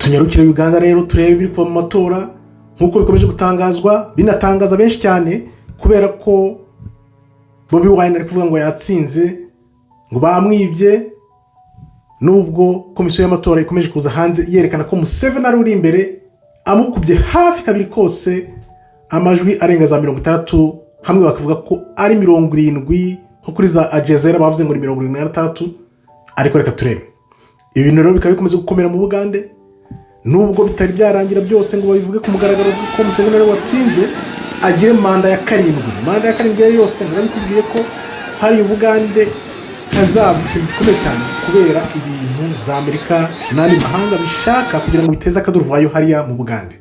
tunyarukire Uganda rero turebe biri kuva mu matora nkuko bikomeje gutangazwa binatangaza benshi cyane kubera ko Bobi Wine ari kuvuga ngo yatsinze ngo bamwibye nubwo komisiyo y'amatora ikomeje kuza hanze yerekana ko Museveni ari uri imbere amukubye hafi kabiri kose amajwi arenga za 60 hamwe bakavuga ko ari 70 nko kuri za Ajezera bavuze ngo ni 76 ariko reka turebe ibintu rero bikaba bikomeza gukomera mu Bugande nubwo bitari byarangira byose ngo babivuge ku mugaragaro ko Museveni ari watsinze agire manda ya karindwi yari yose nabikubwiye ko hari Ubugande hazaba bikomeye cyane kubera ibintu za Amerika n'andi mahanga bishaka kugira ngo biteze akaduruvayo hariya mu Bugande.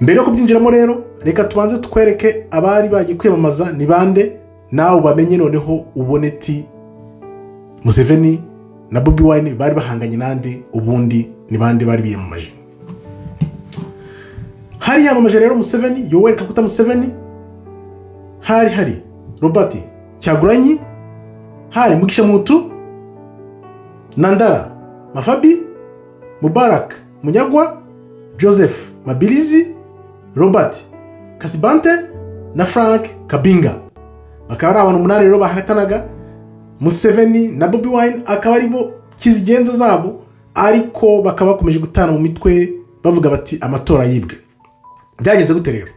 Mbere yo kubyinjiramo rero reka tubanze tukwereke abari bagiye kwiyamamaza ni bande nawe bamenye noneho uboneti Museveni na Bobi Wine bari bahanganye nande ubundi ni bande bari biyamamaje. Hari yamamaje rero Museveni, Yoweri Kaguta Museveni, hari Robert Kyagulanyi, hari Mugisha Muntu, Nandala Mafabi, Mubarak Munyagwa, Joseph Mabilizi, Robert Kasibante na Frank Kabinga. Bakaba ari abantu umunani rero bahatanaga Museveni na Bobi Wine akaba ari bo kizigenza zabo ariko bakaba bakomeje gutana mu mitwe bavuga bati amatora yibwe. Byagenze gute rero?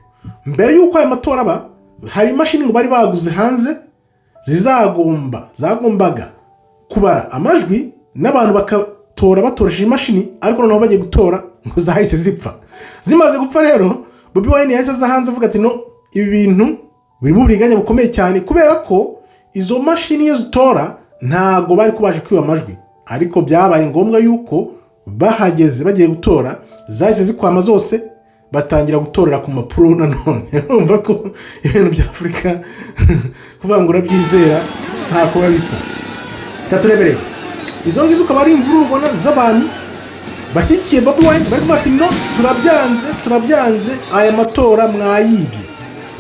Mbere yuko aya matora aba hari imashini ngo bari baguze hanze zagombaga kubara amajwi n'abantu bakatora batoresha imashini ariko noneho bagiye gutora ngo zahise zipfa. Zimaze gupfa rero Bobi Wine yahise aza hanze avuga ati no ibi bintu biri mu buriganya bukomeye cyane kubera ko izo mashini iyo zitora ntago bari kubasha kwiba amajwi ariko byabaye ngombwa yuko bahageze bagiye gutora zahise zikwama zose batangira gutorera ku mapuro nanone. Urumva ko ibintu bya Afrika kuvangura byizera ntako babisa. Katurebere izo ngizo ukaba ari imvururu ubona z'abantu bakikiye Bobi Wine bari kuvuga ati no turabyanze aya matora mwayibye.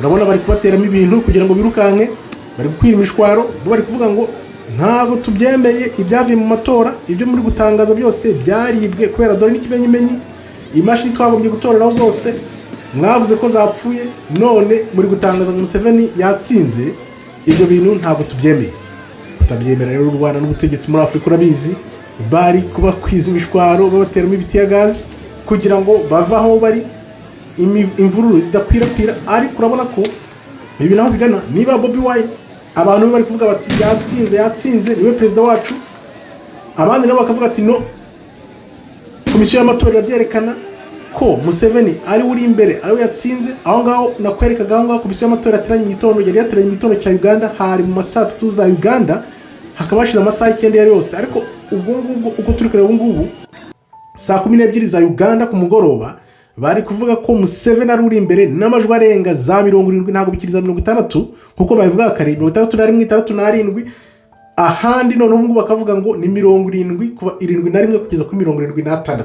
Urabona bari kubateramo ibintu kugira ngo birukanke bari gukwira imishwaro bari kuvuga ngo ntago tubyemeye ibyavuye mu matora ibyo muri gutangaza byose byaribwe kubera dore n'ikimenyimenyi imashini twagombye gutoreraho zose mwavuze ko zapfuye none muri gutangaza ngo Museveni yatsinze ibyo bintu ntago tubyemeye. Tutabyemera rero u Rwanda n'ubutegetsi muri Afrika urabizi bari kuba kwiza imishwaro babateramo ibiti ya gaz kugira ngo bavaho bari imvururu zidakwirakwira ariko urabona ko ibi naho bigana niba Bobi Wine abantu bari kuvuga bati yatsinze niwe president wacu abandi nabo bakavuga ati no komisiyo y'amatora byerekana ko Museveni ari uri imbere ari yatsinze aho ngaho nakwerekaga aho ngaho komisiyo y'amatora yateranye mu gitondo cya Uganda hari mu masaha 3 za Uganda hakaba hashize amasaha 9 yari yose ariko ubwo uko turi kureba ngubu saa 12 za Uganda ku mugoroba bari kuvuga ko Museveni ari uri imbere n'amajwi arenga za 70 ntago bikiriza 60 kuko babivuga kare 61 ahandi none ubu bakavuga ngo ni 70 kuva 71 kugeza kuri 76.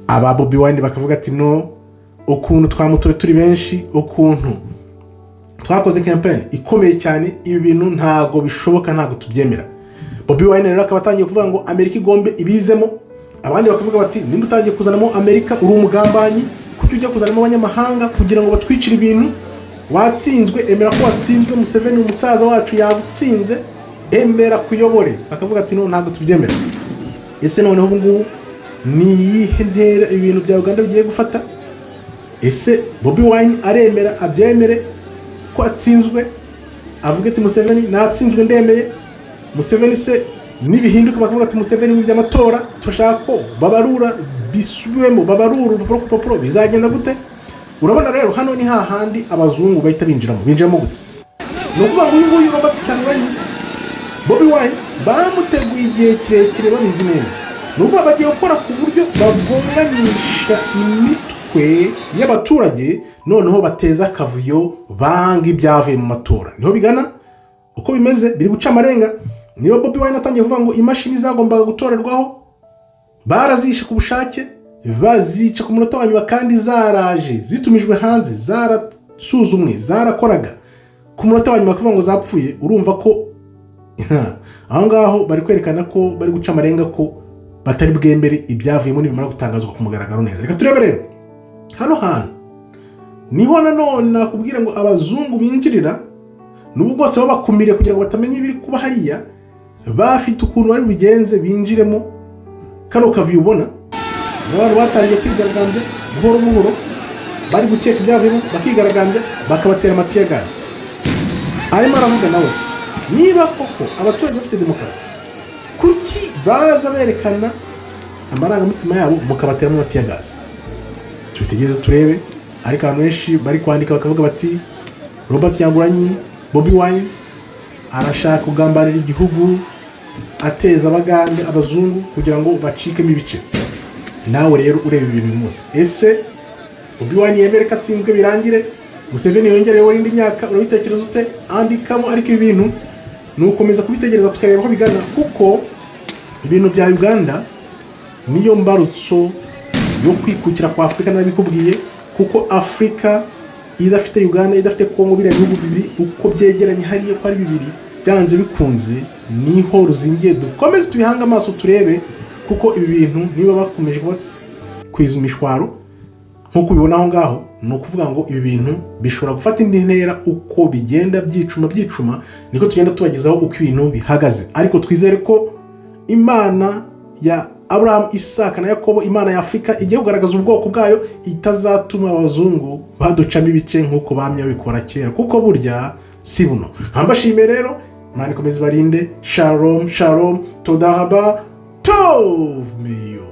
Aba Bobi Wine bakavuga ati no ukuntu twamutoye turi benshi ukuntu twakoze campaign ikomeye cyane ibi bintu ntago bishoboka ntago tubyemera. Bobi Wine rero akaba atangiye kuvuga ngo Amerika igombe ibizemo abandi bakavuga bati nimba utangiye kuzanamo Amerika uri umugambanyi kuki ujya kuzanamo abanyamahanga kugira ngo batwicire ibintu watsinzwe emera ko watsinzwe Museveni umusaza wacu yagutsinze emera kuyobore. Bakavuga ati no ntago tubyemera. Ese noneho ubu ngubu ni yihe ntera ibintu bya Uganda bigiye gufata? Ese Bobi Wine aremera abyemere ko atsinzwe avuga ati Museveni natsinzwe ndemeye Museveni se nibihinduka bakavuga ati Museveni w'iby'amatora turashaka ko babarura bisubiwemo babarura urupapuro bizagenda gute? Urabona rero hano ni hahandi abazungu bahita binjiramo gute? No kuvuga ngo uyu nguyu Robert Kyagulanyi Bobi Wine bamuteguye igihe kirekire babizi neza nuvuga bagiye gukora ku buryo bagonganisha imitwe y'abaturage noneho bateza akavuyo banga ibyavuye mu matora. Niho bigana uko bimeze biri guca amarenga. Niba Bobi Wine atangiye kuvuga ngo imashini zagombaga gutorerwaho barazishe ku bushake bazica ku munota wa nyuma kandi zaraje zitumijwe hanze zarasuzumwe zarakoraga ku munota wa nyuma kuvuga ngo zapfuye urumva ko aho ngaho bari kwerekana ko bari guca amarenga ko batari bwembere ibyavuyemo nibimara gutangazwa ku mugaragaro neza. Reka turebe rero hano hantu niho nanone nakubwira ngo abazungu binjirira n'ubu bwose babakumiriye kugira ngo batamenye ibiri kuba hariya, bafite ukuntu bari bigenze binjiremo. Kano kavuyo ubona abantu batangiye kwigaragambya buhoro buhoro, bari gukeka ibyavuyemo bakigaragambya, bakabatera amatiyo ya gaze. Arimo aravuga nawe ati niba koko abaturage bafite demokarasi, kuki baza berekana amarangamutima yabo mukabateramo amatiyo ya gaze? Tubitegereze turebe. Ariko abantu benshi bari kwandika bakavuga bati Robert Kyagulanyi, Bobi Wine arashaka kugambanira igihugu, ateza abagande abazungu kugira ngo bacikemo ibice. Nawe rero ureba ibintu uyu munsi, ese Bobi Wine yemere ko atsinzwe birangire, Museveni yongereyeho indi myaka, urabitekereza ute? Andikamo. Ariko ibi bintu ni ukomeza kubitegereza tukareba ko bigana, kuko ibintu bya Uganda niyo mbarutso yo kwikukira kwa Afurika. Narabikubwiye, kuko Afurika idafite Uganda, idafite Kongo, biriya bihugu bibiri uko byegeranye hariya ko ari bibiri, byanze bikunze niho ruzingiye. Dukomeze tubihanga amaso turebe, kuko ibi bintu niba bakomeje kuba kwiza imishwaro nk'uko ubibona aho ngaho, ni ukuvuga ngo ibi bintu bishobora gufata indi ntera. Uko bigenda byicuma niko tugenda tubagezaho uko ibintu bihagaze. Ariko twizere ko Imana ya Abraham, Isaka na Yakobo, Imana ya Afurika igiye kugaragaza ubwoko bwayo, itazatuma abazungu baducamo ibice nk'uko bamye babikora kera, kuko burya si buno. Nkambashimiye rero, Imana ikomeze barinde. Shalom shalom, todaraba tov miyo.